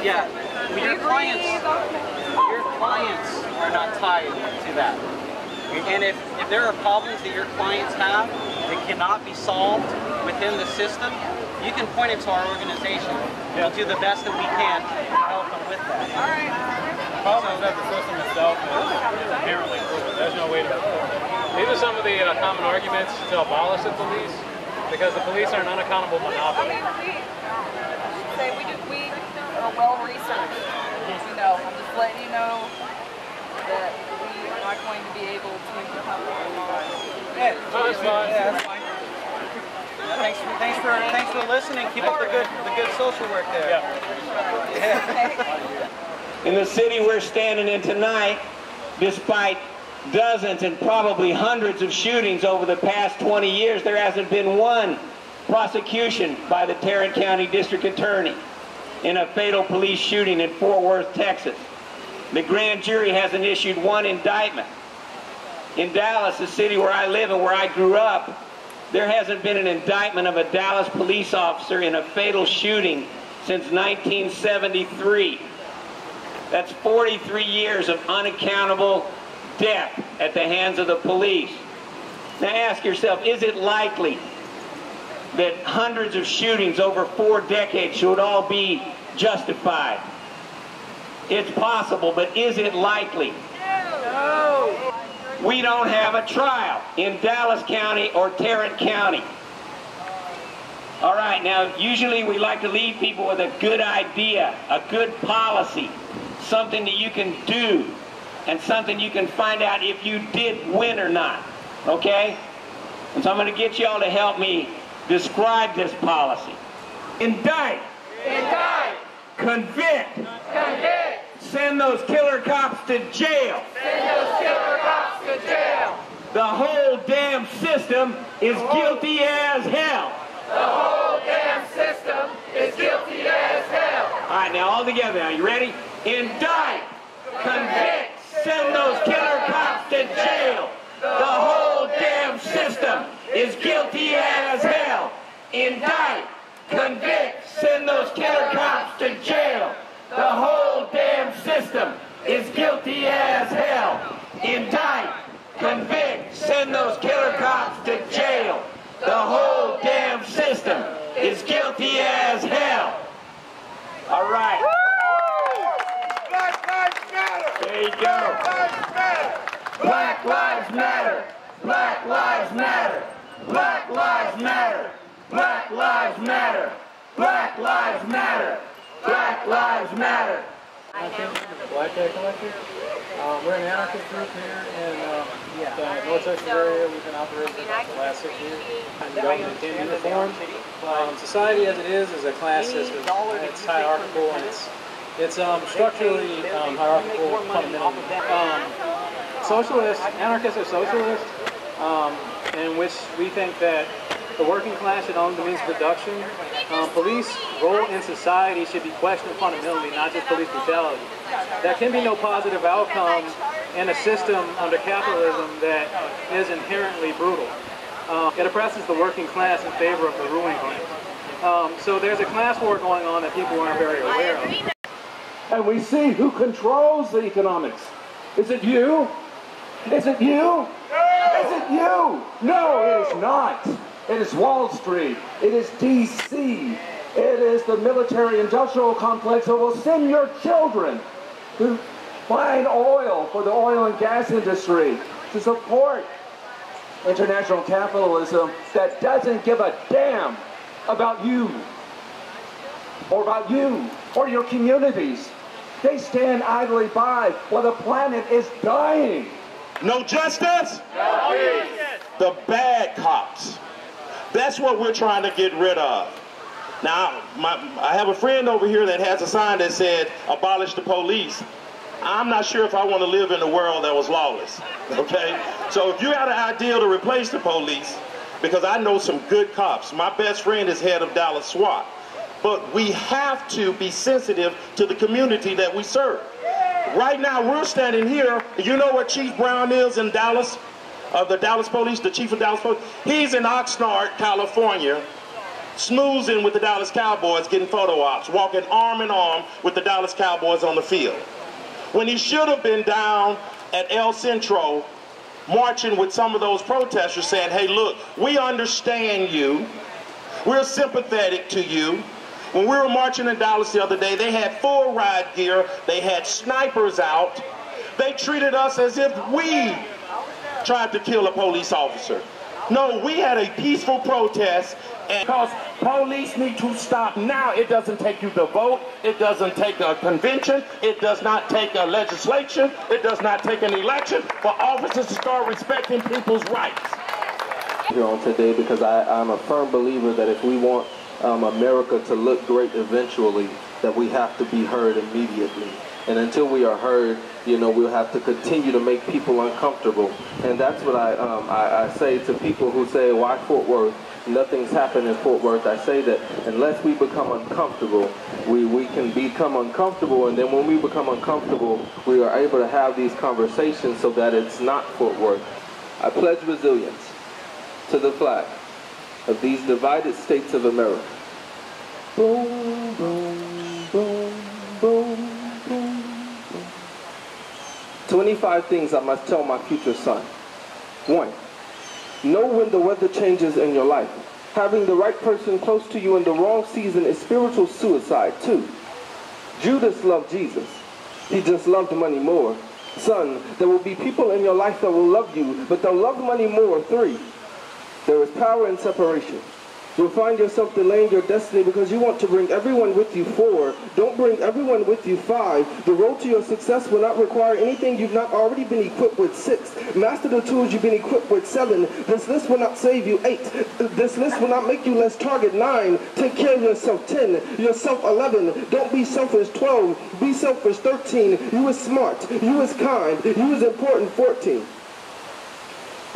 Yeah, your clients are not tied to that. And if there are problems that your clients have that cannot be solved within the system, you can point it to our organization. We'll do the best that we can to help them with that. All right. The problem is that the system itself is inherently broken. There's no way to reform it. These are some of the common arguments to abolish the police, because the police are an unaccountable monopoly. We are well researched. You know, I'm just letting you know that we are not going to be able to become Yeah, that's fine. Yeah, that's fine. Thanks for listening. Keep up the good social work there. yeah. In the city we're standing in tonight, despite dozens and probably hundreds of shootings over the past 20 years, there hasn't been one prosecution by the Tarrant County District Attorney in a fatal police shooting in Fort Worth, Texas. The grand jury hasn't issued one indictment. In Dallas, the city where I live and where I grew up, there hasn't been an indictment of a Dallas police officer in a fatal shooting since 1973. That's 43 years of unaccountable death at the hands of the police. Now ask yourself, is it likely that hundreds of shootings over 4 decades should all be justified? It's possible, but is it likely? No. We don't have a trial in Dallas County or Tarrant County. All right, now usually we like to leave people with a good idea, a good policy, something that you can do, and something you can find out if you did win or not, okay? And so I'm going to get y'all to help me describe this policy. Indict. Indict. Convict. Convict. Send those killer cops to jail. Send those killer cops to jail. The whole damn system is guilty as hell. The whole damn system is guilty as hell. All right, now all together now. You ready? Indict. Convict. Send those killer cops to jail. The whole damn system is guilty as hell. Indict. Convict. Send those killer cops to jail. The whole damn system is guilty as hell. Indict. Convict. Send those killer cops to jail. The whole damn system is guilty as hell. All right. Black Lives Matter! There you go. Black Lives Matter! Black Lives Matter. Black Lives Matter. Black Lives Matter. Black Lives Matter. Black Lives Matter. Black Cat Collective. We're an anarchist group here in the North Texas area. We've been operating for about the last 6 years. And the government can be reformed. Society as it is a class system. It's hierarchical and it's structurally hierarchical fundamentally. Socialists, anarchists are socialists, in which we think that the working class should own the means of production. Police role in society should be questioned fundamentally, not just police brutality. There can be no positive outcome in a system under capitalism that is inherently brutal. It oppresses the working class in favor of the ruling class. So there's a class war going on that people aren't very aware of. And we see who controls the economics. Is it you? Is it you? Is it you? No, it is not. It is Wall Street. It is D.C. It is the military-industrial complex that will send your children to find oil for the oil and gas industry, to support international capitalism that doesn't give a damn about you or your communities. They stand idly by while the planet is dying. No justice? No peace. The bad cops. That's what we're trying to get rid of. Now, I have a friend over here that has a sign that said, abolish the police. I'm not sure if I want to live in a world that was lawless, okay? So if you had an idea to replace the police, because I know some good cops. My best friend is head of Dallas SWAT. But we have to be sensitive to the community that we serve. Right now, we're standing here. You know what Chief Brown is in Dallas? Of the Dallas Police, the chief of Dallas Police. He's in Oxnard, California, snoozing with the Dallas Cowboys, getting photo ops, walking arm in arm with the Dallas Cowboys on the field. When he should have been down at El Centro marching with some of those protesters saying, hey, look, we understand you. We're sympathetic to you. When we were marching in Dallas the other day, they had full riot gear. They had snipers out. They treated us as if we tried to kill a police officer. No, we had a peaceful protest. And because police need to stop now. It doesn't take you to vote. It doesn't take a convention. It does not take a legislation. It does not take an election for officers to start respecting people's rights. Here on today because I'm a firm believer that if we want America to look great eventually, that we have to be heard immediately. And until we are heard, you know, we'll have to continue to make people uncomfortable. And that's what I say to people who say, why Fort Worth? Nothing's happened in Fort Worth. I say that unless we become uncomfortable, we can become uncomfortable, and then when we become uncomfortable, we are able to have these conversations so that it's not Fort Worth. I pledge resilience to the flag of these divided states of America. Boom, boom, boom, boom, boom, boom. 25 things I must tell my future son. 1. Know when the weather changes in your life. Having the right person close to you in the wrong season is spiritual suicide. 2. Judas loved Jesus. He just loved money more. Son, there will be people in your life that will love you, but they'll love money more. 3. There is power in separation. You'll find yourself delaying your destiny because you want to bring everyone with you. 4. Don't bring everyone with you. 5. The road to your success will not require anything you've not already been equipped with. 6. Master the tools you've been equipped with. 7. This list will not save you. 8. This list will not make you less target. 9. Take care of yourself. 10. Yourself. 11. Don't be selfish. 12. Be selfish. 13. You is smart. You is kind. You is important. 14.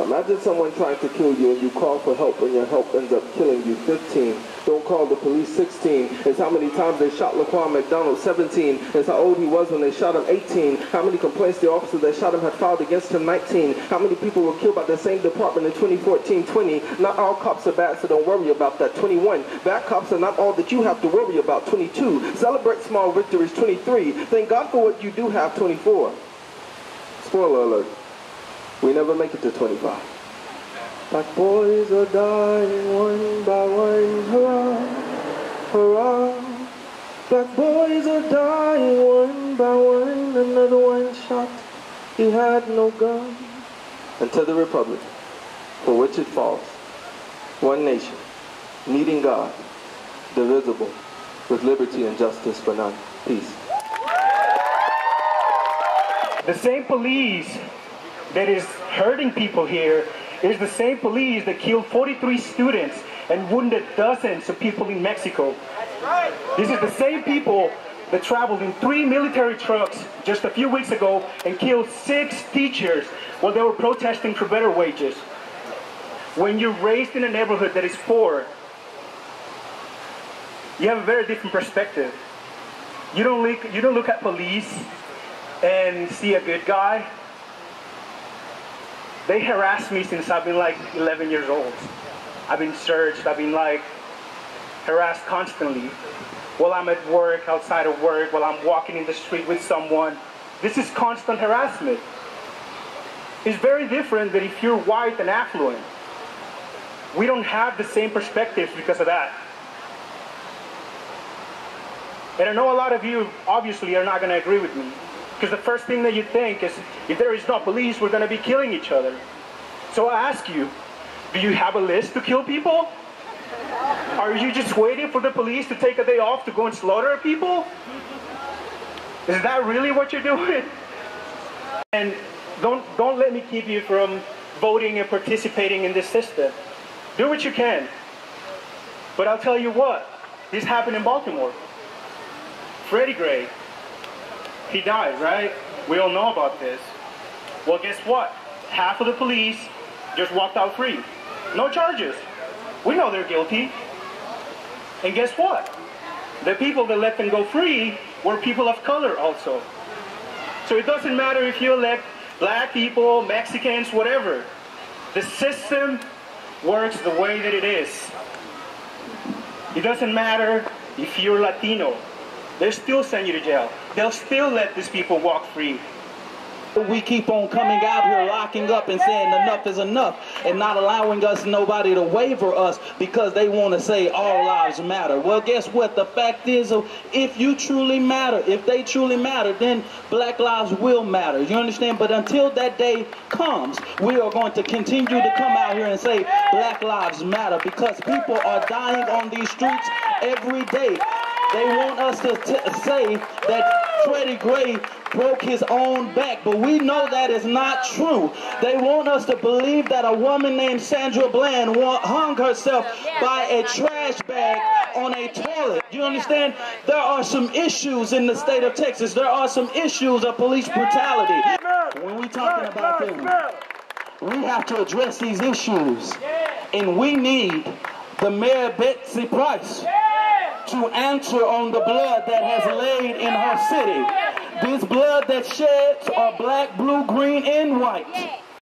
Imagine someone trying to kill you and you call for help and your help ends up killing you. 15. Don't call the police. 16. It's how many times they shot Laquan McDonald. 17. It's how old he was when they shot him. 18. How many complaints the officer that shot him had filed against him. 19. How many people were killed by the same department in 2014. 20. Not all cops are bad, so don't worry about that. 21. Bad cops are not all that you have to worry about. 22. Celebrate small victories. 23. Thank God for what you do have. 24. Spoiler alert. We never make it to 25. Black boys are dying one by one, hurrah, hurrah. Black boys are dying one by one, another one shot, he had no gun. And to the republic, for which it falls, one nation, needing God, divisible, with liberty and justice for none. Peace. The same police that is hurting people here is the same police that killed 43 students and wounded dozens of people in Mexico. This is the same people that traveled in 3 military trucks just a few weeks ago and killed 6 teachers while they were protesting for better wages. When you're raised in a neighborhood that is poor, you have a very different perspective. You don't look at police and see a good guy. They harassed me since I've been like 11 years old. I've been searched, I've been like harassed constantly. While I'm at work, outside of work, while I'm walking in the street with someone. This is constant harassment. It's very different than if you're white and affluent. We don't have the same perspectives because of that. And I know a lot of you obviously are not going to agree with me. Because the first thing that you think is, if there is no police, we're going to be killing each other. So I ask you, do you have a list to kill people? Are you just waiting for the police to take a day off to go and slaughter people? Is that really what you're doing? And don't let me keep you from voting and participating in this system. Do what you can. But I'll tell you what, this happened in Baltimore. Freddie Gray. He died, right? We all know about this. Well, guess what? Half of the police just walked out free. No charges. We know they're guilty. And guess what? The people that let them go free were people of color also. So it doesn't matter if you elect black people, Mexicans, whatever. The system works the way that it is. It doesn't matter if you're Latino. They'll still send you to jail. They'll still let these people walk free. We keep on coming out here locking up and saying enough is enough and not allowing us nobody to waiver us because they want to say all lives matter. Well, guess what? The fact is, if you truly matter, if they truly matter, then black lives will matter. You understand? But until that day comes, we are going to continue to come out here and say black lives matter because people are dying on these streets every day. They want us to say that Freddie Gray broke his own back, but we know that is not true. They want us to believe that a woman named Sandra Bland hung herself by a trash bag on a toilet. You understand? There are some issues in the state of Texas. There are some issues of police brutality. When we're talking about them, we have to address these issues, and we need the Mayor Betsy Price to answer on the blood that has laid in her city. This blood that sheds are black, blue, green, and white.